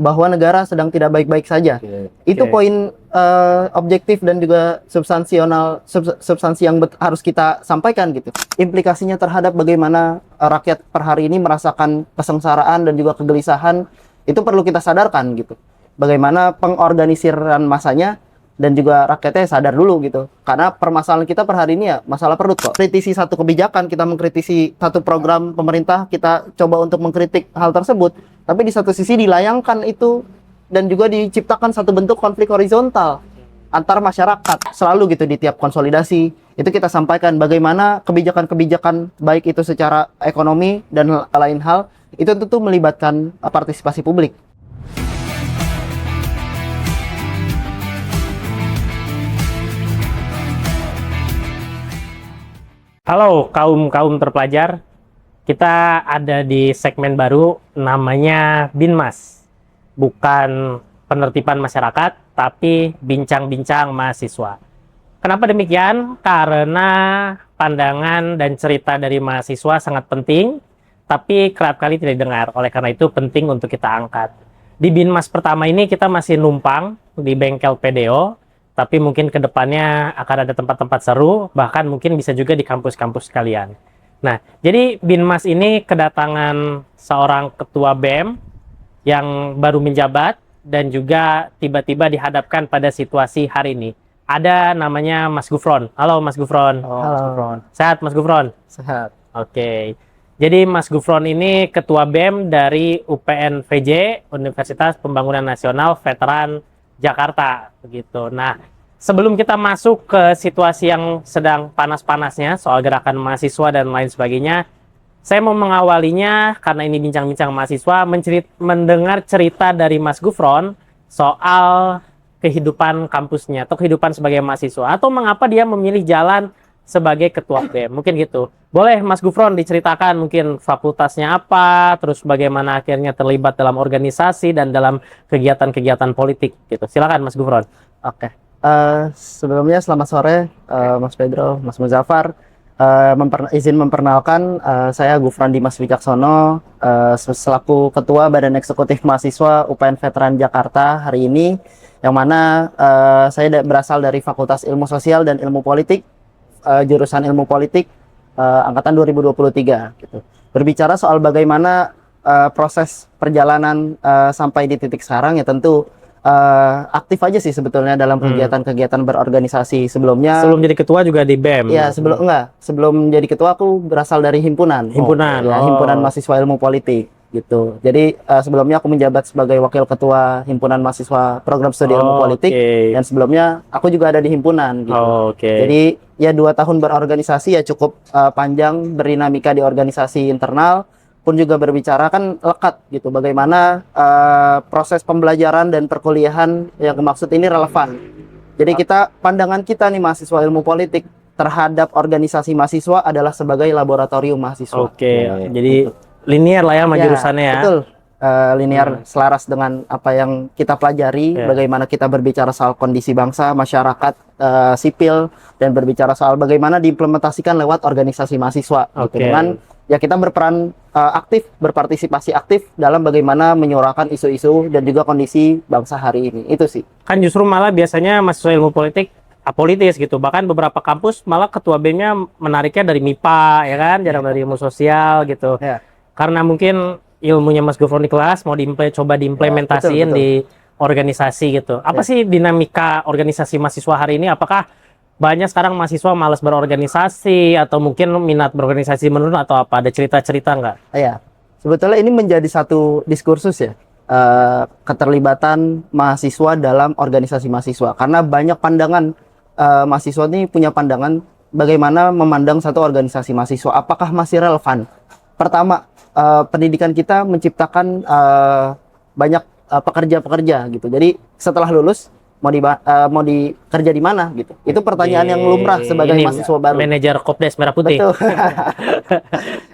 bahwa negara sedang tidak baik-baik saja. Itu poin objektif dan juga substansi yang harus kita sampaikan gitu. Implikasinya terhadap bagaimana rakyat per hari ini merasakan kesengsaraan dan juga kegelisahan itu perlu kita sadarkan gitu. Bagaimana pengorganisiran masanya dan juga rakyatnya sadar dulu gitu. Karena permasalahan kita per hari ini ya masalah perut kok. Kritisi satu kebijakan, kita mengkritisi satu program pemerintah, kita coba untuk mengkritik hal tersebut. Tapi di satu sisi dilayangkan itu dan juga diciptakan satu bentuk konflik horizontal antar masyarakat. Selalu gitu di tiap konsolidasi itu kita sampaikan bagaimana kebijakan-kebijakan baik itu secara ekonomi dan lain hal itu tentu melibatkan partisipasi publik. Halo kaum terpelajar, kita ada di segmen baru namanya Binmas. Bukan penertiban masyarakat, tapi bincang-bincang mahasiswa. Kenapa demikian? Karena pandangan dan cerita dari mahasiswa sangat penting, tapi kerap kali tidak didengar. Oleh karena itu penting untuk kita angkat. Di Binmas pertama ini kita masih numpang di bengkel PDO, tapi mungkin ke depannya akan ada tempat-tempat seru, bahkan mungkin bisa juga di kampus-kampus kalian. Nah, jadi Binmas ini kedatangan seorang ketua BEM yang baru menjabat dan juga tiba-tiba dihadapkan pada situasi hari ini. Ada namanya Mas Gufron. Halo Mas Gufron. Halo Mas Gufron. Sehat Mas Gufron? Sehat. Oke. Jadi Mas Gufron ini ketua BEM dari UPN-VJ, Universitas Pembangunan Nasional Veteran Jakarta, begitu. Nah, sebelum kita masuk ke situasi yang sedang panas-panasnya soal gerakan mahasiswa dan lain sebagainya, saya mau mengawalinya karena ini bincang-bincang mahasiswa, mendengar cerita dari Mas Gufron soal kehidupan kampusnya atau kehidupan sebagai mahasiswa atau mengapa dia memilih jalan sebagai ketua BEM, mungkin gitu. Boleh Mas Gufron diceritakan mungkin fakultasnya apa, terus bagaimana akhirnya terlibat dalam organisasi dan dalam kegiatan-kegiatan politik gitu. Silakan Mas Gufron. Oke. Sebelumnya selamat sore Mas Pedro, Mas Muzaffar. Izin memperkenalkan, saya Gufron Dimas Wicaksono, selaku Ketua Badan Eksekutif Mahasiswa UPN Veteran Jakarta hari ini, yang mana saya berasal dari Fakultas Ilmu Sosial dan Ilmu Politik, jurusan Ilmu Politik, angkatan 2023 gitu. Berbicara soal bagaimana proses perjalanan sampai di titik sekarang, ya tentu aktif aja sih sebetulnya dalam kegiatan-kegiatan berorganisasi sebelumnya. Sebelum jadi ketua juga di BEM? Ya, sebelum jadi ketua aku berasal dari himpunan. Himpunan Mahasiswa Ilmu Politik gitu. Jadi sebelumnya aku menjabat sebagai wakil ketua himpunan mahasiswa program studi ilmu politik, dan sebelumnya aku juga ada di himpunan gitu. Jadi ya 2 tahun berorganisasi ya cukup panjang, berdinamika di organisasi internal, pun juga berbicara kan lekat gitu bagaimana proses pembelajaran dan perkuliahan yang maksud ini relevan. Jadi pandangan kita nih mahasiswa ilmu politik terhadap organisasi mahasiswa adalah sebagai laboratorium mahasiswa. Jadi gitu. Linear lah ya sama jurusannya ya. Betul. Linear selaras dengan apa yang kita pelajari, bagaimana kita berbicara soal kondisi bangsa, masyarakat, sipil, dan berbicara soal bagaimana diimplementasikan lewat organisasi mahasiswa. Gitu. Dengan ya kita berperan aktif, berpartisipasi aktif dalam bagaimana menyuarakan isu-isu dan juga kondisi bangsa hari ini. Itu sih. Kan justru malah biasanya mahasiswa ilmu politik apolitis gitu. Bahkan beberapa kampus malah ketua BEM-nya menariknya dari MIPA, ya kan, jarang dari ilmu sosial gitu. Karena mungkin ilmunya Mas Gufron di kelas mau coba diimplementasiin di organisasi gitu. Apa sih dinamika organisasi mahasiswa hari ini? Apakah banyak sekarang mahasiswa malas berorganisasi atau mungkin minat berorganisasi menurun atau apa? Ada cerita-cerita nggak? Iya, sebetulnya ini menjadi satu diskursus ya, keterlibatan mahasiswa dalam organisasi mahasiswa. Karena banyak pandangan mahasiswa ini punya pandangan bagaimana memandang satu organisasi mahasiswa. Apakah masih relevan? Pertama, pendidikan kita menciptakan banyak pekerja-pekerja gitu. Jadi setelah lulus mau kerja di mana gitu. Itu pertanyaan yang lumrah sebagai mahasiswa baru. Manajer Kopdes Merah Putih. Betul.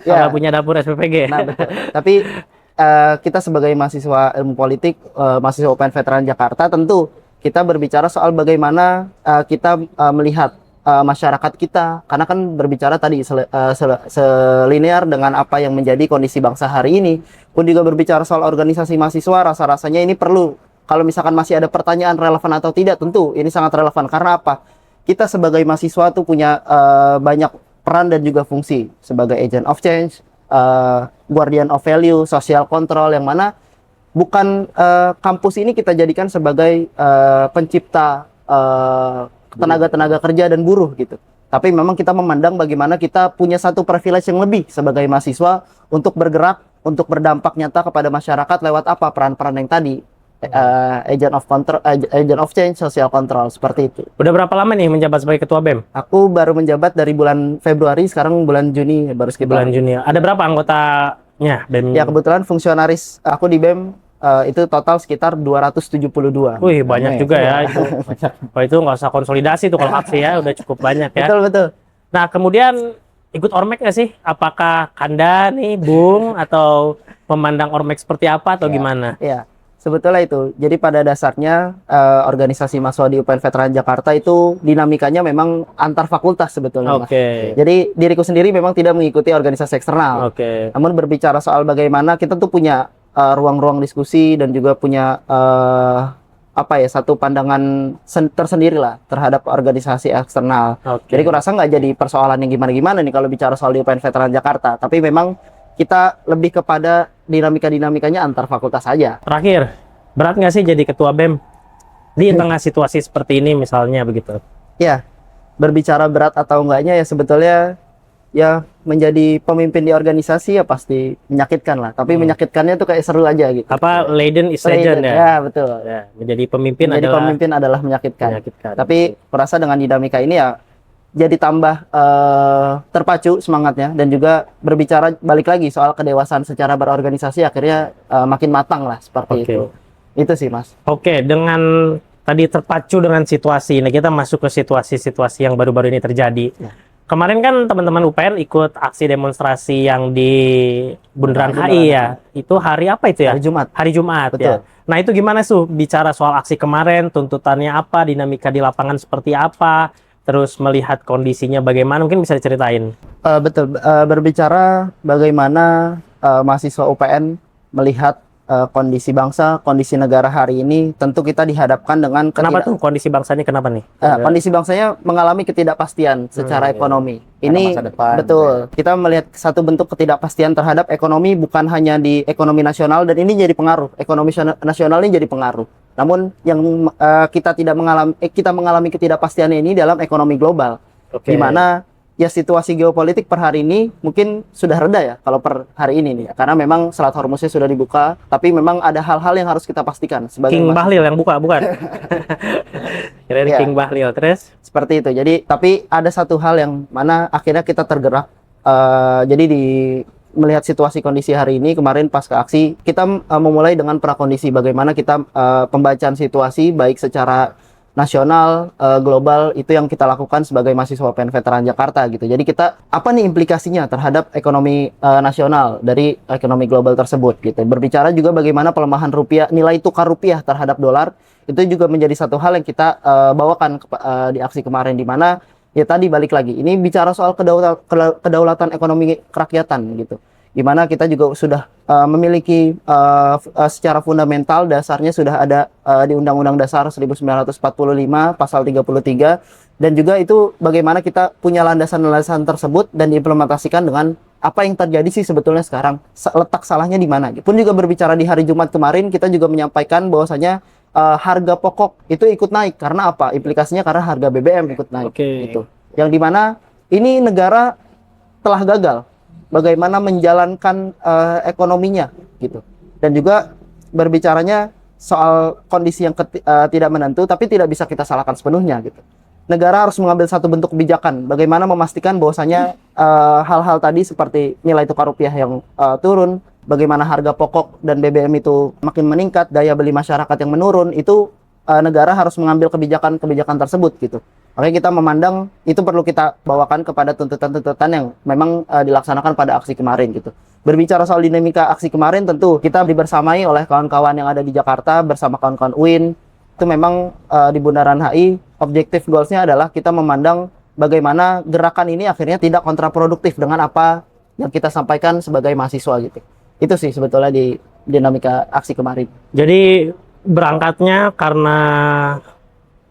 Kalau punya dapur SPPG. Nah, betul. Tapi kita sebagai mahasiswa ilmu politik, mahasiswa UPN Veteran Jakarta, tentu kita berbicara soal bagaimana kita melihat masyarakat kita, karena kan berbicara tadi selinear dengan apa yang menjadi kondisi bangsa hari ini. Pun juga berbicara soal organisasi mahasiswa, rasa-rasanya ini perlu, kalau misalkan masih ada pertanyaan relevan atau tidak, tentu ini sangat relevan. Karena apa? Kita sebagai mahasiswa tuh punya banyak peran dan juga fungsi sebagai agent of change, guardian of value, social control, yang mana bukan kampus ini kita jadikan sebagai pencipta tenaga-tenaga kerja dan buruh gitu. Tapi memang kita memandang bagaimana kita punya satu privilege yang lebih sebagai mahasiswa untuk bergerak, untuk berdampak nyata kepada masyarakat lewat apa peran-peran yang tadi. Agent of control, agent of change, social control, seperti itu. Udah berapa lama nih menjabat sebagai ketua BEM? Aku baru menjabat dari bulan Februari, sekarang bulan Juni baru sekitar. Bulan Juni. Ada berapa anggotanya BEM? Ya kebetulan fungsionaris aku di BEM itu total sekitar 272. Wih, banyak juga ya itu. Oh, itu nggak usah konsolidasi tuh kalau aksi ya, udah cukup banyak ya. Betul, betul. Nah, kemudian ikut Ormek nggak sih? Apakah Kanda nih, Bung, atau memandang Ormek seperti apa atau gimana? Iya. Sebetulnya itu. Jadi pada dasarnya organisasi mahasiswa di UPN Veteran Jakarta itu dinamikanya memang antar fakultas sebetulnya. Oke. Jadi diriku sendiri memang tidak mengikuti organisasi eksternal. Oke. Namun berbicara soal bagaimana kita tuh punya ruang-ruang diskusi dan juga punya satu pandangan tersendiri lah terhadap organisasi eksternal. Oke. Jadi aku rasa nggak jadi persoalan yang gimana-gimana nih kalau bicara soal di UPN Veteran Jakarta. Tapi memang kita lebih kepada dinamika-dinamikanya antar fakultas saja. Terakhir, berat nggak sih jadi ketua BEM di tengah situasi seperti ini misalnya begitu? Ya, berbicara berat atau enggaknya ya sebetulnya ya menjadi pemimpin di organisasi ya pasti menyakitkan lah. Tapi menyakitkannya tuh kayak seru aja gitu. Apa Leiden is legend ya? Ya, betul. Ya, menjadi pemimpin Menjadi adalah pemimpin adalah menyakitkan. menyakitkan. Tapi kurasa dengan dinamika ini ya jadi tambah terpacu semangatnya, dan juga berbicara balik lagi soal kedewasaan secara berorganisasi akhirnya makin matang lah seperti itu. Itu sih Mas. Oke, dengan tadi terpacu dengan situasi ini, kita masuk ke situasi-situasi yang baru-baru ini terjadi. Ya. Kemarin kan teman-teman UPN ikut aksi demonstrasi yang di Bundaran HI ya. Itu hari apa itu ya? Hari Jumat. Hari Jumat. Betul. Ya. Nah, itu gimana Su? Bicara soal aksi kemarin, tuntutannya apa, dinamika di lapangan seperti apa, terus melihat kondisinya bagaimana, mungkin bisa diceritain. Betul. Berbicara bagaimana mahasiswa UPN melihat kondisi bangsa, kondisi negara hari ini, tentu kita dihadapkan dengan Kenapa tuh kondisi bangsanya, kenapa nih? kondisi bangsanya mengalami ketidakpastian secara ekonomi. Ini masa depan, betul. Kita melihat satu bentuk ketidakpastian terhadap ekonomi, bukan hanya di ekonomi nasional, dan ini jadi pengaruh. Ekonomi nasional ini jadi pengaruh. Namun yang kita mengalami ketidakpastian ini dalam ekonomi global. Oke. Di mana ya situasi geopolitik per hari ini mungkin sudah reda ya kalau per hari ini nih, karena memang Selat Hormuznya sudah dibuka, tapi memang ada hal-hal yang harus kita pastikan sebagai King Bahlil yang buka, bukan? Kirain Ya. King Bahlil, terus? Seperti itu. Jadi tapi ada satu hal yang mana akhirnya kita tergerak. Jadi melihat situasi kondisi hari ini, kemarin pasca aksi kita memulai dengan prakondisi bagaimana kita pembacaan situasi baik secara nasional, global, itu yang kita lakukan sebagai mahasiswa UPN Veteran Jakarta gitu. Jadi kita apa nih implikasinya terhadap ekonomi nasional dari ekonomi global tersebut gitu. Berbicara juga bagaimana pelemahan rupiah, nilai tukar rupiah terhadap dolar, itu juga menjadi satu hal yang kita bawakan di aksi kemarin, di mana ya tadi balik lagi ini bicara soal kedaulatan ekonomi kerakyatan gitu. Di mana kita juga sudah memiliki secara fundamental dasarnya sudah ada di Undang-Undang Dasar 1945 pasal 33, dan juga itu bagaimana kita punya landasan-landasan tersebut dan diimplementasikan dengan apa yang terjadi sih sebetulnya sekarang, letak salahnya di mana. Pun juga berbicara di hari Jumat kemarin kita juga menyampaikan bahwasanya harga pokok itu ikut naik karena apa? Implikasinya karena harga BBM ikut naik. Oke. Gitu. Yang dimana ini negara telah gagal bagaimana menjalankan ekonominya gitu, dan juga berbicaranya soal kondisi yang tidak menentu, tapi tidak bisa kita salahkan sepenuhnya gitu. Negara harus mengambil satu bentuk kebijakan bagaimana memastikan bahwasanya hal-hal tadi seperti nilai tukar rupiah yang turun, bagaimana harga pokok dan BBM itu makin meningkat, daya beli masyarakat yang menurun, itu negara harus mengambil kebijakan tersebut gitu. Makanya kita memandang itu perlu kita bawakan kepada tuntutan-tuntutan yang memang dilaksanakan pada aksi kemarin gitu. Berbicara soal dinamika aksi kemarin, tentu kita dibersamai oleh kawan-kawan yang ada di Jakarta bersama kawan-kawan UIN. Itu memang di Bundaran HI, objektif goalsnya adalah kita memandang bagaimana gerakan ini akhirnya tidak kontraproduktif dengan apa yang kita sampaikan sebagai mahasiswa gitu. Itu sih sebetulnya di dinamika aksi kemarin. Jadi berangkatnya karena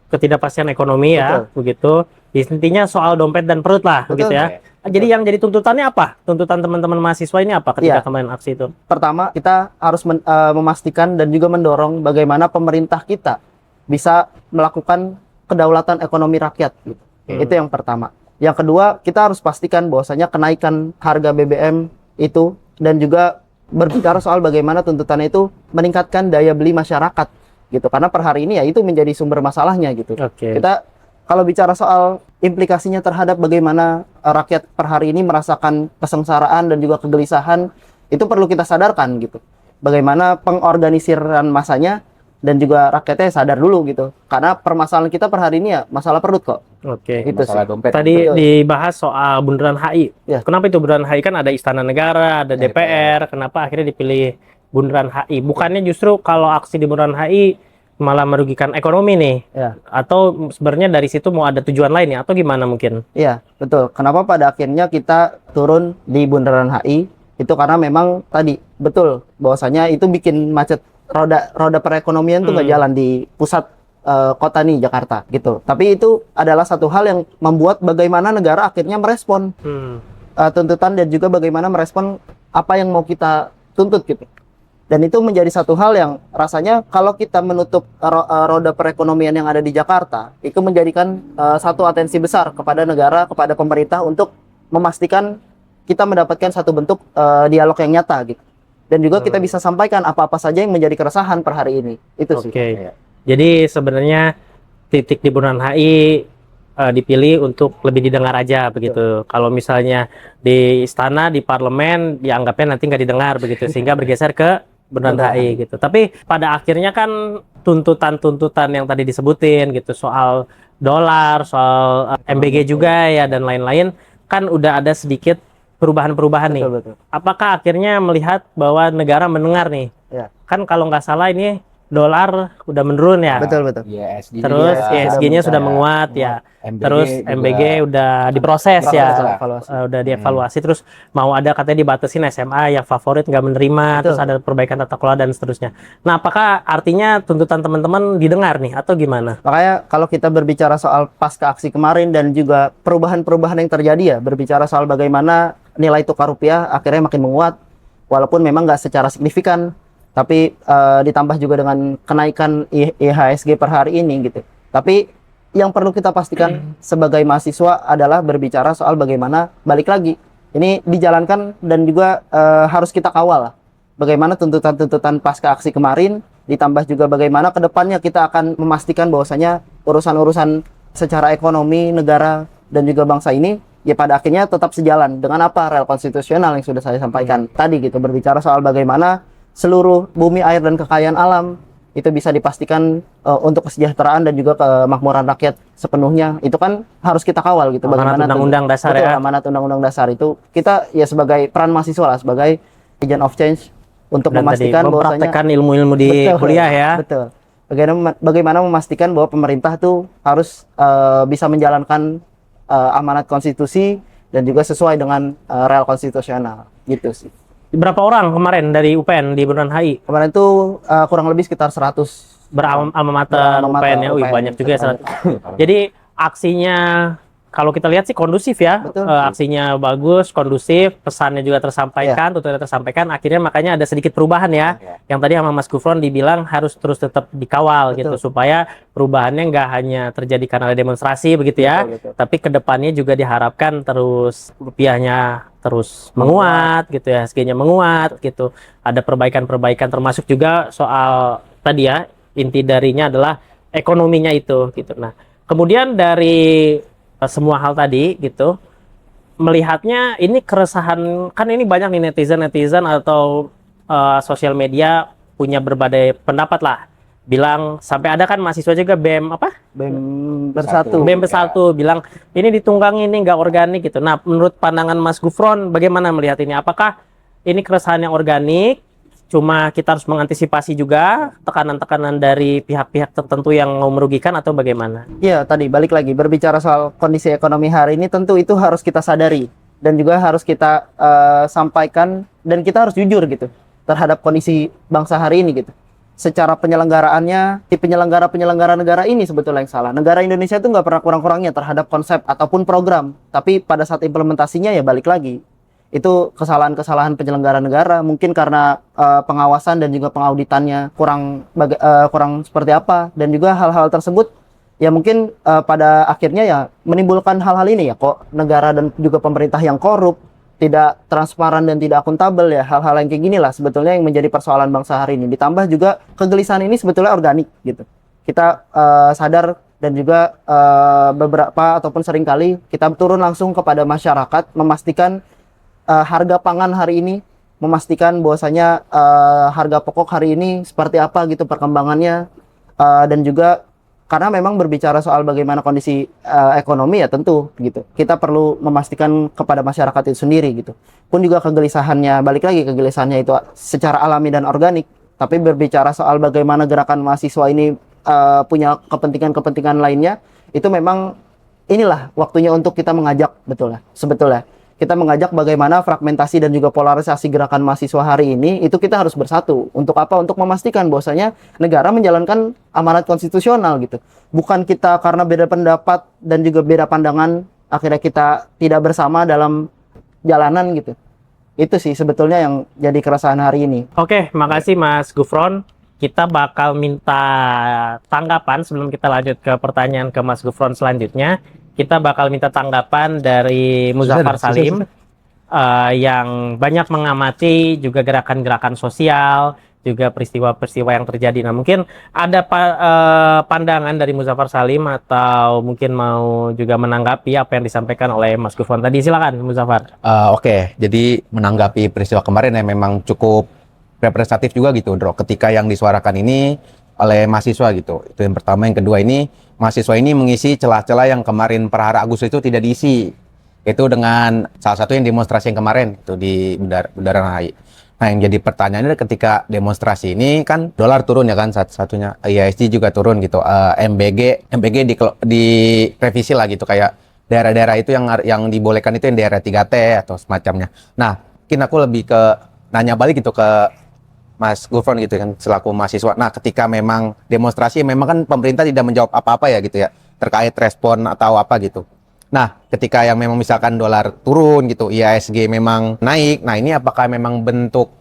ketidakpastian ekonomi ya, begitu. Intinya soal dompet dan perut lah, Betul. begitu ya. Jadi yang jadi tuntutannya apa? Tuntutan teman-teman mahasiswa ini apa ketika Iya. kemarin aksi itu? Pertama, kita harus memastikan dan juga mendorong bagaimana pemerintah kita bisa melakukan kedaulatan ekonomi rakyat gitu. Itu yang pertama. Yang kedua, kita harus pastikan bahwasanya kenaikan harga BBM itu dan juga berbicara soal bagaimana tuntutannya itu meningkatkan daya beli masyarakat gitu. Karena per hari ini ya itu menjadi sumber masalahnya gitu. Kita kalau bicara soal implikasinya terhadap bagaimana rakyat per hari ini merasakan kesengsaraan dan juga kegelisahan, itu perlu kita sadarkan gitu. Bagaimana pengorganisiran masanya dan juga rakyatnya sadar dulu gitu. Karena permasalahan kita per hari ini ya masalah perut kok. Itu Masalah sih. dompet. Tadi Betul. dibahas soal Bundaran HI. Ya. Kenapa itu Bundaran HI? Kan ada Istana Negara, ada DPR. Kenapa akhirnya dipilih Bundaran HI? Bukannya justru kalau aksi di Bundaran HI malah merugikan ekonomi nih? Ya. Atau sebenarnya dari situ mau ada tujuan lain ya? Atau gimana mungkin? Iya, betul. Kenapa pada akhirnya kita turun di Bundaran HI? Itu karena memang tadi betul bahwasanya itu bikin macet roda perekonomian tuh nggak jalan di pusat kota nih Jakarta gitu. Tapi itu adalah satu hal yang membuat bagaimana negara akhirnya merespon tuntutan dan juga bagaimana merespon apa yang mau kita tuntut gitu. Dan itu menjadi satu hal yang rasanya kalau kita menutup roda perekonomian yang ada di Jakarta, itu menjadikan satu atensi besar kepada negara, kepada pemerintah untuk memastikan kita mendapatkan satu bentuk dialog yang nyata gitu. Dan juga kita bisa sampaikan apa-apa saja yang menjadi keresahan per hari ini. Itu sih. Jadi sebenarnya titik di Bundaran HI dipilih untuk lebih didengar aja begitu. Kalau misalnya di istana, di parlemen dianggapnya nanti nggak didengar begitu, sehingga bergeser ke Bundaran HI gitu. Tapi pada akhirnya kan tuntutan-tuntutan yang tadi disebutin gitu, soal dolar, soal MBG juga ya dan lain-lain, kan udah ada sedikit perubahan-perubahan nih. Betul. Apakah akhirnya melihat bahwa negara mendengar nih? Ya. Kan kalau nggak salah ini dolar udah menurun ya. Betul. Terus ISG-nya sudah menguat ya. Terus MBG udah diproses ya. Udah dievaluasi. Terus mau ada katanya dibatasin SMA yang favorit nggak menerima. Terus ada perbaikan tata kelola dan seterusnya. Nah, apakah artinya tuntutan teman-teman didengar nih atau gimana? Makanya kalau kita berbicara soal pasca aksi kemarin dan juga perubahan-perubahan yang terjadi ya, berbicara soal bagaimana nilai tukar rupiah akhirnya makin menguat, walaupun memang nggak secara signifikan, tapi ditambah juga dengan kenaikan IHSG per hari ini gitu. Tapi yang perlu kita pastikan sebagai mahasiswa adalah berbicara soal bagaimana balik lagi ini dijalankan dan juga harus kita kawal lah. Bagaimana tuntutan-tuntutan pasca aksi kemarin, ditambah juga bagaimana kedepannya kita akan memastikan bahwasanya urusan-urusan secara ekonomi negara dan juga bangsa ini ya pada akhirnya tetap sejalan dengan apa rel konstitusional yang sudah saya sampaikan tadi gitu, berbicara soal bagaimana seluruh bumi, air, dan kekayaan alam itu bisa dipastikan untuk kesejahteraan dan juga kemakmuran rakyat sepenuhnya. Itu kan harus kita kawal gitu. Amanat Undang-Undang Dasar ya. Amanat Undang-Undang Dasar itu kita ya sebagai peran mahasiswa lah, sebagai agent of change untuk dan memastikan bahwasanya mempraktekkan ilmu-ilmu di kuliah ya. Betul. Bagaimana memastikan bahwa pemerintah itu harus bisa menjalankan amanat konstitusi dan juga sesuai dengan rel konstitusional gitu sih. Berapa orang kemarin dari UPN di Bundaran HI? Kemarin itu kurang lebih sekitar 100 beralma mater UPN ya. Wih, banyak juga ya 100. Jadi aksinya kalau kita lihat sih kondusif ya. Aksinya bagus, kondusif, pesannya juga tersampaikan, tuntutannya tersampaikan. Akhirnya makanya ada sedikit perubahan ya. Yang tadi sama Mas Gufron dibilang harus terus tetap dikawal gitu supaya perubahannya nggak hanya terjadi karena ada demonstrasi begitu ya. Tapi kedepannya juga diharapkan terus rupiahnya terus menguat gitu ya, SG-nya menguat gitu. Ada perbaikan-perbaikan termasuk juga soal tadi ya, inti darinya adalah ekonominya itu gitu. Nah, kemudian dari semua hal tadi gitu, melihatnya ini keresahan, kan ini banyak nih netizen atau sosial media punya berbagai pendapat lah, bilang sampai ada kan mahasiswa juga BEM bersatu bilang ini ditunggangi, ini nggak organik gitu. Nah, menurut pandangan Mas Gufron bagaimana melihat ini? Apakah ini keresahan yang organik cuma kita harus mengantisipasi juga tekanan-tekanan dari pihak-pihak tertentu yang mau merugikan atau bagaimana? Iya, tadi balik lagi berbicara soal kondisi ekonomi hari ini, tentu itu harus kita sadari dan juga harus kita sampaikan, dan kita harus jujur gitu terhadap kondisi bangsa hari ini gitu. Secara penyelenggaraannya, di penyelenggara negara ini sebetulnya yang salah. Negara Indonesia itu nggak pernah kurang-kurangnya terhadap konsep ataupun program, tapi pada saat implementasinya ya balik lagi. Itu kesalahan-kesalahan penyelenggara negara, mungkin karena pengawasan dan juga pengauditannya kurang seperti apa, dan juga hal-hal tersebut ya mungkin pada akhirnya ya menimbulkan hal-hal ini ya, kok negara dan juga pemerintah yang korup, tidak transparan dan tidak akuntabel ya, hal-hal yang kayak gini lah sebetulnya yang menjadi persoalan bangsa hari ini. Ditambah juga kegelisahan ini sebetulnya organik gitu. Kita sadar dan juga beberapa ataupun seringkali kita turun langsung kepada masyarakat memastikan harga pangan hari ini, memastikan bahwasanya harga pokok hari ini seperti apa gitu perkembangannya, dan juga karena memang berbicara soal bagaimana kondisi ekonomi ya tentu gitu kita perlu memastikan kepada masyarakat itu sendiri gitu. Pun juga kegelisahannya, balik lagi kegelisahannya itu secara alami dan organik, tapi berbicara soal bagaimana gerakan mahasiswa ini punya kepentingan-kepentingan lainnya, itu memang inilah waktunya untuk kita mengajak sebetulnya kita mengajak bagaimana fragmentasi dan juga polarisasi gerakan mahasiswa hari ini itu kita harus bersatu. Untuk apa? Untuk memastikan bahwasanya negara menjalankan amanat konstitusional gitu. Bukan kita karena beda pendapat dan juga beda pandangan akhirnya kita tidak bersama dalam jalanan gitu. Itu sih sebetulnya yang jadi keresahan hari ini. Oke, makasih Mas Gufron. Kita bakal minta tanggapan sebelum kita lanjut ke pertanyaan ke Mas Gufron selanjutnya. Kita bakal minta tanggapan dari Muzaffar Salim yang banyak mengamati juga gerakan-gerakan sosial, juga peristiwa-peristiwa yang terjadi. Nah, mungkin ada pandangan dari Muzaffar Salim atau mungkin mau juga menanggapi apa yang disampaikan oleh Mas Gufron tadi. Silakan, Muzaffar. Oke, jadi menanggapi peristiwa kemarin yang memang cukup representatif juga gitu, Bro. Ketika yang disuarakan ini oleh mahasiswa gitu. Itu yang pertama. Yang kedua ini, mahasiswa ini mengisi celah-celah yang kemarin per hari Agustus itu tidak diisi. Itu dengan salah satu yang demonstrasi yang kemarin itu di Bundaran HI. Nah, yang jadi pertanyaannya ketika demonstrasi ini kan dolar turun ya kan satunya, IHSG juga turun gitu. MBG di revisi lah gitu, kayak daerah-daerah itu yang dibolehkan itu yang daerah 3T atau semacamnya. Nah, mungkin aku lebih ke nanya balik gitu ke Mas Gufron gitu kan selaku mahasiswa. Nah, ketika memang demonstrasi memang kan pemerintah tidak menjawab apa-apa ya gitu ya terkait respon atau apa gitu. Nah, ketika yang memang misalkan dolar turun gitu, IHSG memang naik. Nah, ini apakah memang bentuk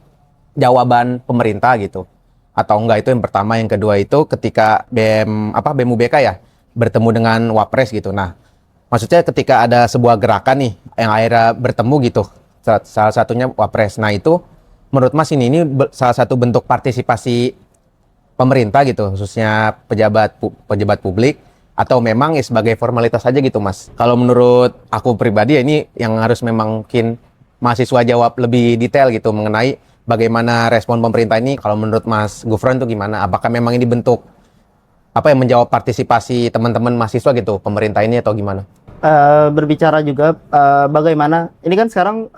jawaban pemerintah gitu atau enggak? Itu yang pertama. Yang kedua itu ketika BEM UBK ya bertemu dengan Wapres gitu. Nah, maksudnya ketika ada sebuah gerakan nih yang akhirnya bertemu gitu, salah satunya Wapres. Nah, itu menurut Mas ini salah satu bentuk partisipasi pemerintah gitu, khususnya pejabat publik, atau memang sebagai formalitas saja gitu, Mas? Kalau menurut aku pribadi ya ini yang harus memang mungkin mahasiswa jawab lebih detail gitu mengenai bagaimana respon pemerintah ini. Kalau menurut Mas Gufron itu gimana? Apakah memang ini bentuk apa yang menjawab partisipasi teman-teman mahasiswa gitu pemerintah ini atau gimana? Berbicara juga bagaimana ini kan sekarang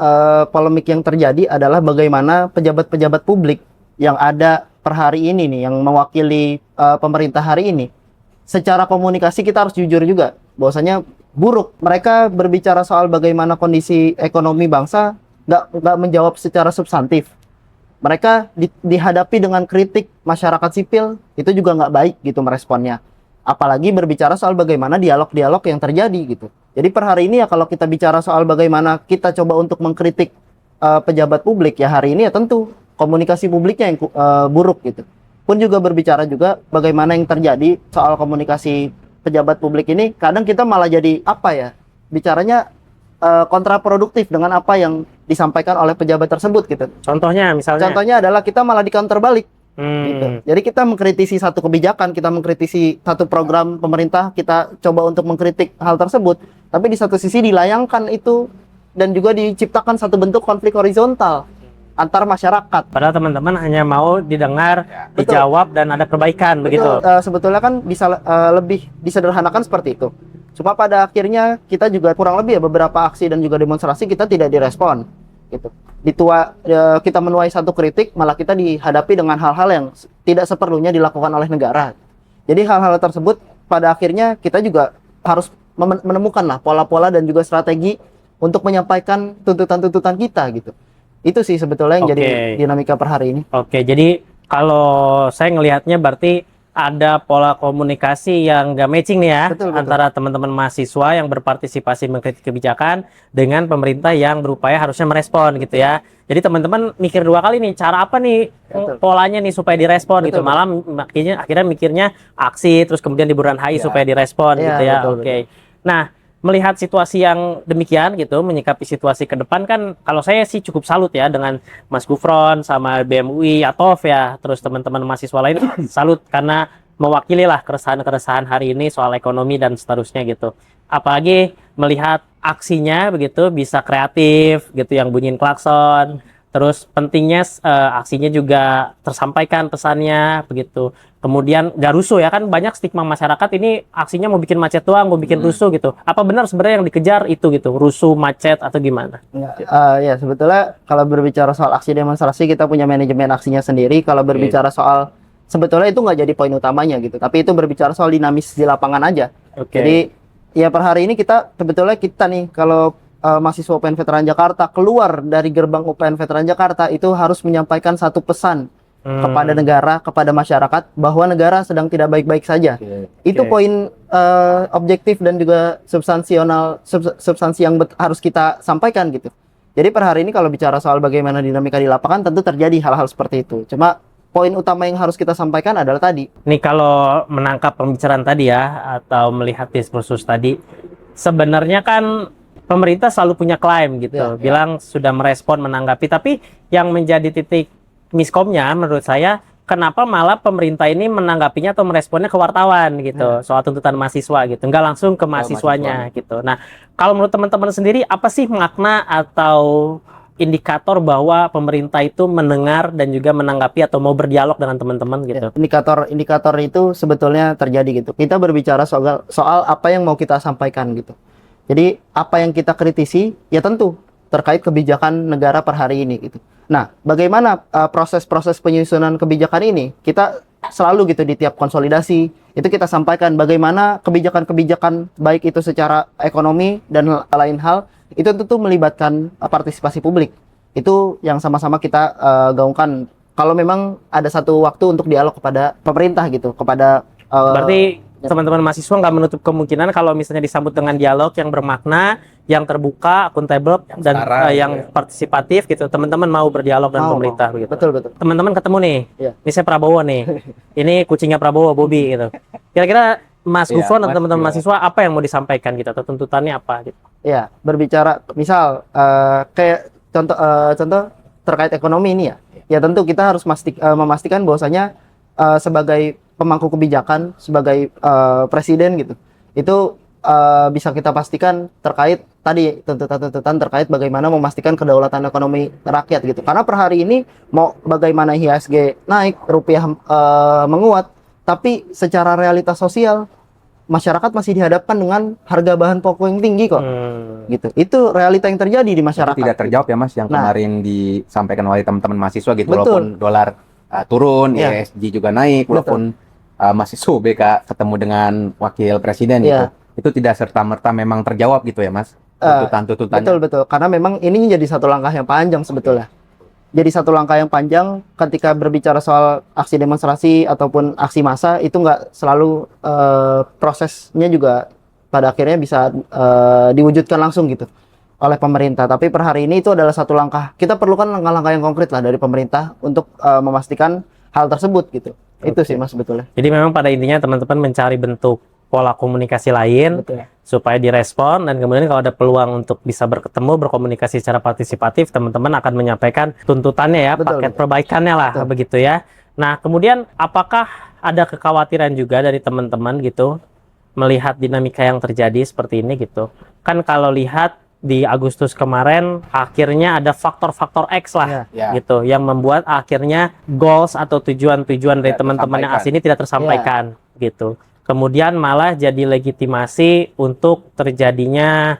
polemik yang terjadi adalah bagaimana pejabat-pejabat publik yang ada per hari ini nih yang mewakili pemerintah hari ini, secara komunikasi kita harus jujur juga bahwasanya buruk. Mereka berbicara soal bagaimana kondisi ekonomi bangsa, nggak menjawab secara substantif. Mereka dihadapi dengan kritik masyarakat sipil, itu juga nggak baik gitu meresponnya. Apalagi berbicara soal bagaimana dialog-dialog yang terjadi gitu. Jadi per hari ini ya kalau kita bicara soal bagaimana kita coba untuk mengkritik pejabat publik ya hari ini ya tentu komunikasi publiknya yang buruk gitu. Pun juga berbicara juga bagaimana yang terjadi soal komunikasi pejabat publik ini, kadang kita malah jadi apa ya, bicaranya kontraproduktif dengan apa yang disampaikan oleh pejabat tersebut gitu. Contohnya misalnya? Contohnya adalah kita malah di counter balik. Gitu. Jadi kita mengkritisi satu kebijakan, kita mengkritisi satu program pemerintah, kita coba untuk mengkritik hal tersebut, tapi di satu sisi dilayangkan itu dan juga diciptakan satu bentuk konflik horizontal antar masyarakat. Padahal teman-teman hanya mau didengar, dijawab dan ada perbaikan. Betul. Begitu. Sebetulnya kan bisa lebih disederhanakan seperti itu. Cuma pada akhirnya kita juga kurang lebih ya beberapa aksi dan juga demonstrasi kita tidak direspon. gitu. Kita menuai satu kritik, malah kita dihadapi dengan hal-hal yang tidak seperlunya dilakukan oleh negara. Jadi hal-hal tersebut pada akhirnya kita juga harus menemukan lah pola-pola dan juga strategi untuk menyampaikan tuntutan-tuntutan kita gitu. Itu sih sebetulnya yang jadi dinamika per hari ini. Oke, jadi kalau saya ngelihatnya berarti ada pola komunikasi yang nggak matching nih ya, Betul. antara teman-teman mahasiswa yang berpartisipasi mengkritik kebijakan dengan pemerintah yang berupaya harusnya merespon gitu ya. Jadi teman-teman mikir dua kali nih, cara apa nih polanya nih supaya direspon gitu. Malah akhirnya mikirnya aksi, terus kemudian liburan HI supaya direspon gitu ya. Oke. Nah, melihat situasi yang demikian gitu, menyikapi situasi ke depan kan, kalau saya sih cukup salut ya dengan Mas Gufron sama BEM UI, Atov ya, terus teman-teman mahasiswa lain salut karena mewakili lah keresahan-keresahan hari ini soal ekonomi dan seterusnya gitu. Apalagi melihat aksinya begitu bisa kreatif gitu, yang bunyiin klakson. Terus pentingnya aksinya juga tersampaikan pesannya begitu. Kemudian gak rusuh ya, kan banyak stigma masyarakat ini aksinya mau bikin macet doang, mau bikin rusuh gitu. Apa benar sebenarnya yang dikejar itu gitu, rusuh, macet atau gimana? Ya sebetulnya kalau berbicara soal aksi demonstrasi kita punya manajemen aksinya sendiri. Kalau berbicara soal sebetulnya itu nggak jadi poin utamanya gitu. Tapi itu berbicara soal dinamis di lapangan aja. Jadi ya per hari ini kita nih kalau mahasiswa UPN Veteran Jakarta keluar dari gerbang UPN Veteran Jakarta itu harus menyampaikan satu pesan kepada negara, kepada masyarakat bahwa negara sedang tidak baik-baik saja. Itu poin objektif dan juga substansi yang harus kita sampaikan gitu. Jadi per hari ini kalau bicara soal bagaimana dinamika di lapangan tentu terjadi hal-hal seperti itu. Cuma poin utama yang harus kita sampaikan adalah tadi. Nih kalau menangkap pembicaraan tadi ya, atau melihat diskursus tadi, sebenarnya kan pemerintah selalu punya klaim gitu, bilang sudah merespon, menanggapi, tapi yang menjadi titik miskomnya menurut saya, kenapa malah pemerintah ini menanggapinya atau meresponnya ke wartawan gitu, soal tuntutan mahasiswa gitu, nggak langsung ke mahasiswanya gitu. Nah, kalau menurut teman-teman sendiri, apa sih makna atau indikator bahwa pemerintah itu mendengar dan juga menanggapi atau mau berdialog dengan teman-teman gitu? Indikator itu sebetulnya terjadi gitu. Kita berbicara soal apa yang mau kita sampaikan gitu. Jadi apa yang kita kritisi ya tentu terkait kebijakan negara per hari ini gitu. Nah, bagaimana proses-proses penyusunan kebijakan ini? Kita selalu gitu di tiap konsolidasi itu kita sampaikan bagaimana kebijakan-kebijakan baik itu secara ekonomi dan lain hal itu tentu melibatkan partisipasi publik. Itu yang sama-sama kita gaungkan. Kalau memang ada satu waktu untuk dialog kepada pemerintah gitu, kepada berarti teman-teman mahasiswa nggak menutup kemungkinan kalau misalnya disambut dengan dialog yang bermakna, yang terbuka, akuntabel, dan yang partisipatif gitu, teman-teman mau berdialog dengan pemerintah begitu. Betul. Teman-teman ketemu nih, ini saya Prabowo nih, ini kucingnya Prabowo, Bobi gitu. Kira-kira Mas Gufron dan teman-teman mahasiswa apa yang mau disampaikan gitu, atau tuntutannya apa gitu? Ya, berbicara misal kayak contoh terkait ekonomi ini ya. Ya tentu kita harus memastikan bahwasanya sebagai pemangku kebijakan, sebagai presiden gitu, itu bisa kita pastikan terkait tadi tuntutan-tuntutan terkait bagaimana memastikan kedaulatan ekonomi rakyat gitu. Karena per hari ini mau bagaimana IHSG naik, rupiah menguat, tapi secara realitas sosial masyarakat masih dihadapkan dengan harga bahan pokok yang tinggi kok. Gitu. Itu realita yang terjadi di masyarakat. Tidak terjawab ya Mas yang kemarin disampaikan oleh teman-teman mahasiswa gitu. Walaupun dolar turun, ESG juga naik, walaupun mahasiswa BK ketemu dengan wakil presiden gitu. Itu tidak serta-merta memang terjawab gitu ya Mas, tuntutan-tuntutannya. Betul. Karena memang ini jadi satu langkah yang panjang sebetulnya. Jadi satu langkah yang panjang ketika berbicara soal aksi demonstrasi ataupun aksi massa itu nggak selalu prosesnya juga pada akhirnya bisa diwujudkan langsung gitu oleh pemerintah. Tapi per hari ini itu adalah satu langkah. Kita perlukan langkah-langkah yang konkret lah dari pemerintah untuk memastikan hal tersebut gitu. Itu sih Mas sebetulnya. Jadi memang pada intinya teman-teman mencari bentuk pola komunikasi lain supaya direspon, dan kemudian kalau ada peluang untuk bisa berkomunikasi secara partisipatif, teman-teman akan menyampaikan tuntutannya ya, paket perbaikannya lah begitu ya. Nah, kemudian apakah ada kekhawatiran juga dari teman-teman gitu melihat dinamika yang terjadi seperti ini gitu? Kan kalau lihat di Agustus kemarin akhirnya ada faktor-faktor X lah gitu yang membuat akhirnya goals atau tujuan-tujuan dari teman-teman yang asli ini tidak tersampaikan gitu. Kemudian malah jadi legitimasi untuk terjadinya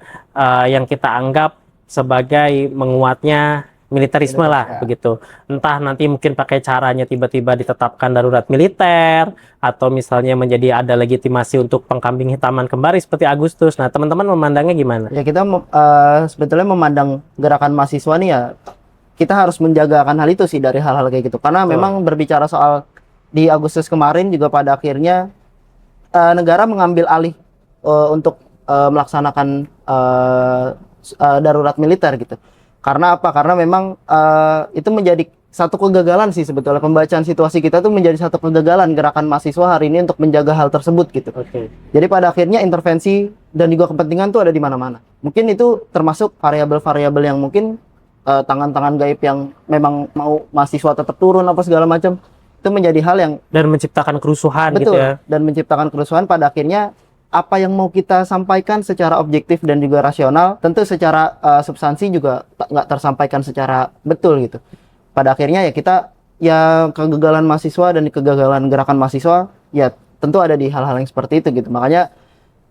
yang kita anggap sebagai menguatnya militerisme lah begitu. Entah nanti mungkin pakai caranya tiba-tiba ditetapkan darurat militer atau misalnya menjadi ada legitimasi untuk pengkambing hitaman kembali seperti Agustus. Nah, teman-teman memandangnya gimana? Ya kita sebetulnya memandang gerakan mahasiswa nih ya, kita harus menjaga akan hal itu sih dari hal-hal kayak gitu. Karena memang berbicara soal di Agustus kemarin juga pada akhirnya negara mengambil alih untuk melaksanakan darurat militer gitu. Karena apa? Karena memang itu menjadi satu kegagalan sih sebetulnya, pembacaan situasi kita tuh menjadi satu kegagalan gerakan mahasiswa hari ini untuk menjaga hal tersebut gitu. Jadi pada akhirnya intervensi dan juga kepentingan tuh ada di mana-mana. Mungkin itu termasuk variabel-variabel yang mungkin tangan-tangan gaib yang memang mau mahasiswa tetap turun apa segala macam, itu menjadi hal yang dan menciptakan kerusuhan betul, gitu ya. dan menciptakan kerusuhan. Pada akhirnya apa yang mau kita sampaikan secara objektif dan juga rasional, tentu secara substansi juga nggak tersampaikan secara betul gitu. Pada akhirnya ya kita, ya kegagalan mahasiswa dan kegagalan gerakan mahasiswa ya tentu ada di hal-hal yang seperti itu gitu. Makanya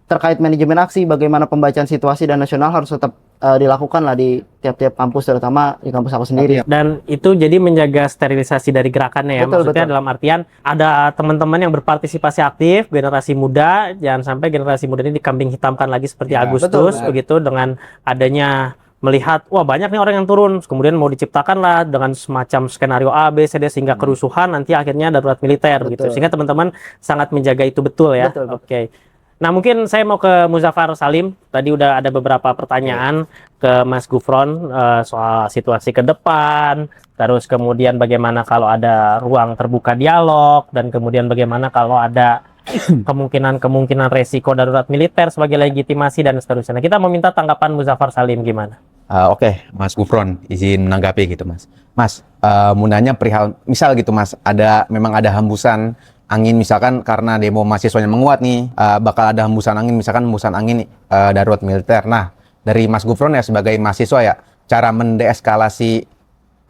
terkait manajemen aksi, bagaimana pembacaan situasi dan nasional harus tetap dilakukan lah di tiap-tiap kampus, terutama di kampus aku sendiri. Dan itu jadi menjaga sterilisasi dari gerakannya ya. Betul, Maksudnya betul. dalam artian ada teman-teman yang berpartisipasi aktif, generasi muda, jangan sampai generasi muda ini dikambing hitamkan lagi seperti Ya, Agustus betul. begitu, dengan adanya melihat wah banyak nih orang yang turun, kemudian mau diciptakan lah dengan semacam skenario A, B, C, D sehingga kerusuhan, nanti akhirnya darurat militer gitu. Betul. Sehingga teman-teman sangat menjaga itu betul ya. Betul, betul. Oke. Nah, mungkin saya mau ke Muzaffar Salim. Tadi udah ada beberapa pertanyaan ke Mas Gufron soal situasi ke depan, terus kemudian bagaimana kalau ada ruang terbuka dialog, dan kemudian bagaimana kalau ada kemungkinan resiko darurat militer sebagai legitimasi dan seterusnya. Nah, kita meminta tanggapan Muzaffar Salim gimana? Oke, Mas Gufron, izin menanggapi gitu, Mas. Mas, mau nanya perihal, misal gitu, Mas, memang ada hembusan angin, misalkan karena demo mahasiswanya menguat nih, bakal ada hembusan angin, misalkan hembusan angin darurat militer. Nah, dari Mas Gufron ya sebagai mahasiswa ya, cara mendeeskalasi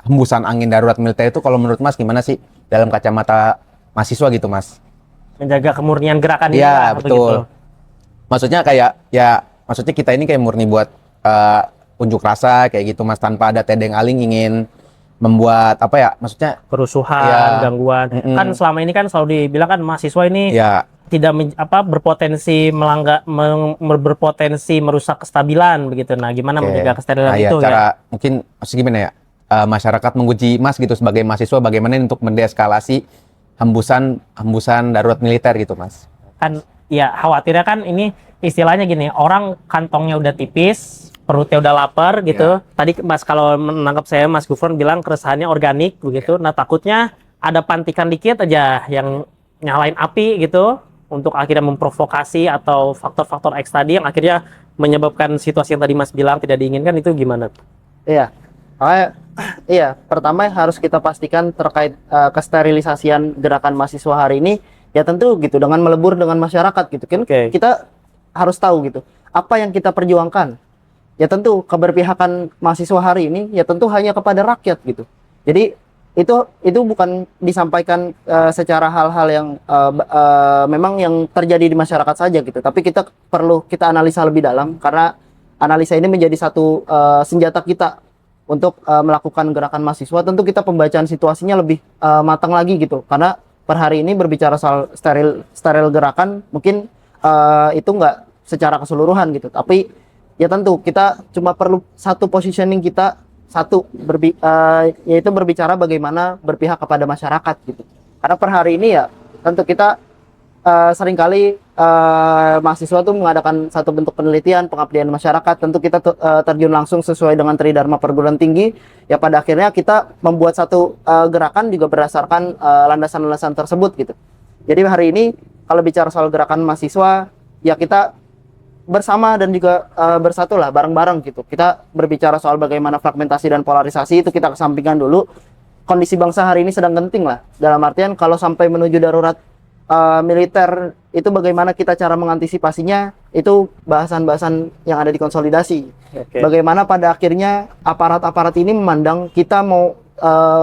hembusan angin darurat militer itu kalau menurut Mas gimana sih dalam kacamata mahasiswa gitu, Mas? Menjaga kemurnian gerakan ini Iya, lah, betul. begitu. Maksudnya kayak, ya, maksudnya kita ini kayak murni buat unjuk rasa kayak gitu, Mas, tanpa ada tedeng aling ingin membuat apa ya, maksudnya Kerusuhan, ya, gangguan. Kan selama ini kan selalu dibilang kan mahasiswa ini ya, tidak berpotensi berpotensi merusak kestabilan begitu. Nah, gimana menjaga kestabilan nah, ya, itu cara ya? mungkin maksudnya gimana ya, masyarakat menguji Mas gitu sebagai mahasiswa bagaimana untuk mendeeskalasi hembusan darurat militer gitu, Mas. Kan ya khawatirnya kan ini istilahnya gini, orang kantongnya udah tipis, perutnya udah lapar gitu. Tadi Mas, kalau menangkap saya, Mas Gufron bilang keresahannya organik begitu. Nah, takutnya ada pantikan dikit aja yang nyalain api gitu untuk akhirnya memprovokasi atau faktor-faktor X tadi yang akhirnya menyebabkan situasi yang tadi Mas bilang tidak diinginkan. Itu gimana? Iya. Iya, pertama harus kita pastikan terkait kesterilisasian gerakan mahasiswa hari ini, ya tentu gitu dengan melebur dengan masyarakat gitu kan. Kita harus tahu gitu apa yang kita perjuangkan. Ya tentu keberpihakan mahasiswa hari ini ya tentu hanya kepada rakyat gitu. Jadi itu bukan disampaikan secara hal-hal yang memang yang terjadi di masyarakat saja gitu. Tapi kita perlu kita analisa lebih dalam, karena analisa ini menjadi satu senjata kita untuk melakukan gerakan mahasiswa. Tentu kita pembacaan situasinya lebih matang lagi gitu. Karena per hari ini berbicara soal steril gerakan mungkin itu nggak secara keseluruhan gitu. Tapi ya tentu kita cuma perlu satu positioning kita, yaitu berbicara bagaimana berpihak kepada masyarakat gitu. Karena per hari ini ya tentu kita seringkali mahasiswa tuh mengadakan satu bentuk penelitian pengabdian masyarakat. Tentu kita terjun langsung sesuai dengan Tridharma perguruan tinggi. Ya pada akhirnya kita membuat satu gerakan juga berdasarkan landasan-landasan tersebut gitu. Jadi hari ini kalau bicara soal gerakan mahasiswa, ya kita bersama dan juga bersatulah bareng-bareng gitu. Kita berbicara soal bagaimana fragmentasi dan polarisasi itu kita kesampingkan dulu. Kondisi bangsa hari ini sedang genting lah. Dalam artian kalau sampai menuju darurat militer itu bagaimana kita cara mengantisipasinya, itu bahasan-bahasan yang ada di konsolidasi. Bagaimana pada akhirnya aparat-aparat ini memandang kita mau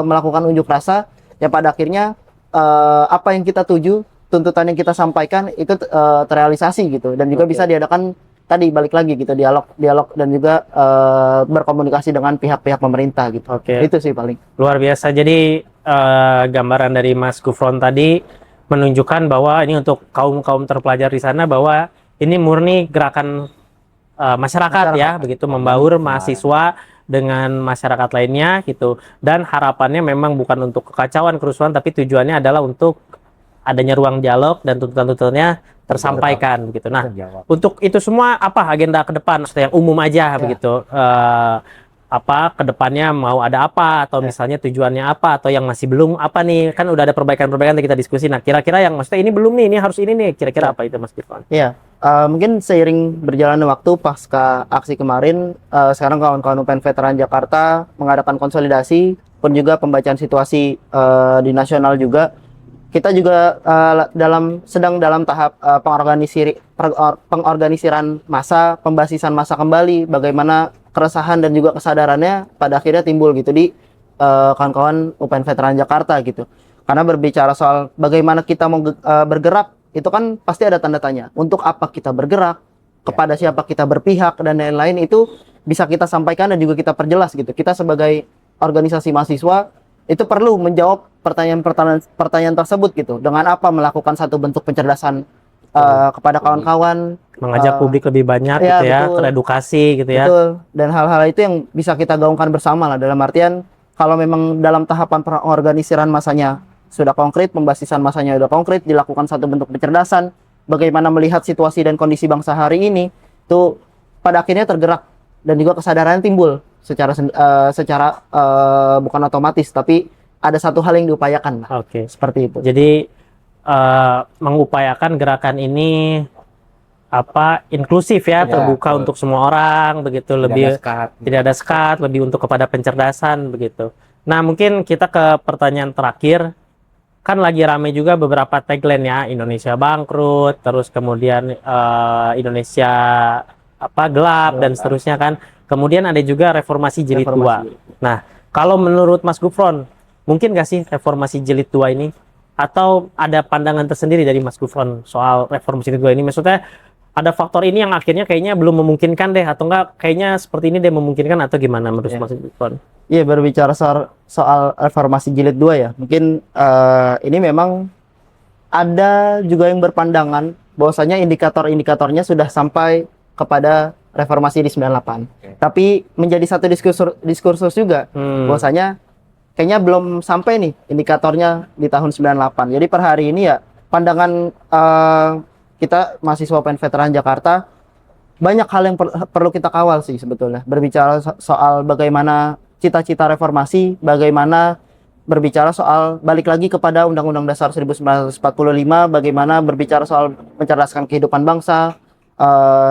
melakukan unjuk rasa, ya pada akhirnya apa yang kita tuju, tuntutan yang kita sampaikan itu terrealisasi gitu, dan juga bisa diadakan tadi balik lagi gitu, dialog dan juga berkomunikasi dengan pihak-pihak pemerintah gitu. Oke. Itu sih paling. Luar biasa. Jadi gambaran dari Mas Gufron tadi menunjukkan bahwa ini untuk kaum terpelajar di sana, bahwa ini murni gerakan masyarakat ya, begitu, membaur mahasiswa dengan masyarakat lainnya gitu. Dan harapannya memang bukan untuk kekacauan, kerusuhan, tapi tujuannya adalah untuk adanya ruang dialog dan tuntutan-tuntutannya tersampaikan begitu. Nah, untuk itu semua apa agenda ke depan? Maksudnya yang umum aja begitu. Apa ke depannya mau ada apa, atau misalnya tujuannya apa, atau yang masih belum apa nih, kan udah ada perbaikan-perbaikan yang kita diskusi. Nah, kira-kira yang maksudnya ini belum nih, ini harus ini nih, kira-kira apa itu Mas Gufron? Iya, mungkin seiring berjalannya waktu pasca aksi kemarin, sekarang kawan-kawan UPN Veteran Jakarta mengadakan konsolidasi pun juga pembacaan situasi di nasional juga. Kita juga sedang dalam tahap pengorganisiran massa, pembasisan massa kembali, bagaimana keresahan dan juga kesadarannya pada akhirnya timbul gitu di kawan-kawan UPN Veteran Jakarta gitu. Karena berbicara soal bagaimana kita mau bergerak, itu kan pasti ada tanda tanya. Untuk apa kita bergerak, kepada siapa kita berpihak, dan lain-lain, itu bisa kita sampaikan dan juga kita perjelas gitu. Kita sebagai organisasi mahasiswa itu perlu menjawab pertanyaan tersebut gitu. Dengan apa melakukan satu bentuk pencerdasan kepada kawan-kawan, mengajak publik lebih banyak ya, gitu ya, betul. Teredukasi gitu ya. Betul. Dan hal-hal itu yang bisa kita gaungkan bersama lah, dalam artian kalau memang dalam tahapan pengorganisiran masanya sudah konkret, pembasisan masanya sudah konkret, dilakukan satu bentuk pencerdasan, bagaimana melihat situasi dan kondisi bangsa hari ini, itu pada akhirnya tergerak dan juga kesadaran timbul secara bukan otomatis, tapi ada satu hal yang diupayakan lah. Oke. Seperti itu. Jadi mengupayakan gerakan ini inklusif ya, terbuka untuk semua orang begitu, tidak ada sekat, lebih untuk kepada pencerdasan begitu. Nah, mungkin kita ke pertanyaan terakhir. Kan lagi rame juga beberapa tagline ya, Indonesia bangkrut, terus kemudian Indonesia gelap dan seterusnya kan. Kemudian ada juga reformasi jilid 2. Nah, kalau menurut Mas Gufron, mungkin nggak sih reformasi jilid 2 ini? Atau ada pandangan tersendiri dari Mas Gufron soal reformasi jilid 2 ini? Maksudnya ada faktor ini yang akhirnya kayaknya belum memungkinkan deh, atau enggak kayaknya seperti ini deh memungkinkan, atau gimana menurut Mas Gufron? Iya, berbicara soal reformasi jilid 2 ya, mungkin ini memang ada juga yang berpandangan bahwasanya indikator-indikatornya sudah sampai kepada reformasi di 98. Tapi menjadi satu diskursus juga bahwasanya kayaknya belum sampai nih indikatornya di tahun 98. Jadi per hari ini ya pandangan kita mahasiswa UPN Veteran Jakarta, banyak hal yang perlu kita kawal sih sebetulnya. Berbicara soal bagaimana cita-cita reformasi, bagaimana berbicara soal balik lagi kepada Undang-Undang Dasar 1945, bagaimana berbicara soal mencerdaskan kehidupan bangsa,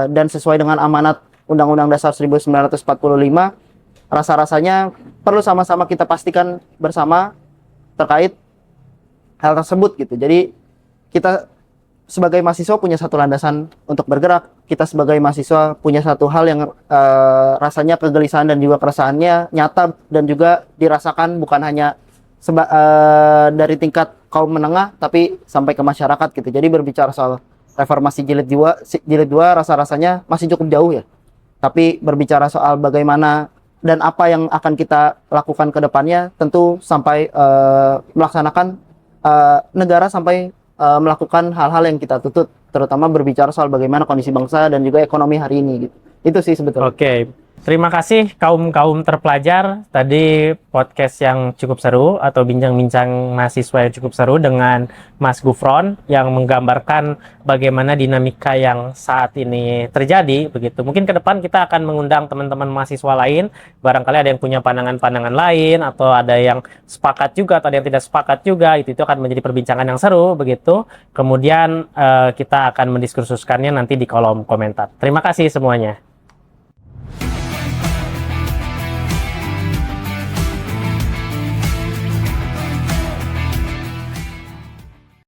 dan sesuai dengan amanat Undang-Undang Dasar 1945, rasa-rasanya perlu sama-sama kita pastikan bersama terkait hal tersebut gitu. Jadi kita sebagai mahasiswa punya satu landasan untuk bergerak, kita sebagai mahasiswa punya satu hal yang rasanya kegelisahan dan juga keresahannya nyata dan juga dirasakan bukan hanya dari tingkat kaum menengah tapi sampai ke masyarakat gitu. Jadi berbicara soal reformasi jilid 2 rasa-rasanya masih cukup jauh ya. Tapi berbicara soal bagaimana dan apa yang akan kita lakukan ke depannya, tentu sampai melaksanakan negara sampai melakukan hal-hal yang kita tuntut, terutama berbicara soal bagaimana kondisi bangsa dan juga ekonomi hari ini gitu. Itu sih sebetulnya. Oke. Terima kasih kaum terpelajar. Tadi podcast yang cukup seru atau bincang-bincang mahasiswa yang cukup seru dengan Mas Gufron yang menggambarkan bagaimana dinamika yang saat ini terjadi begitu. Mungkin ke depan kita akan mengundang teman-teman mahasiswa lain, barangkali ada yang punya pandangan-pandangan lain atau ada yang sepakat juga atau ada yang tidak sepakat juga. Itu akan menjadi perbincangan yang seru begitu. Kemudian kita akan mendiskursuskannya nanti di kolom komentar. Terima kasih semuanya.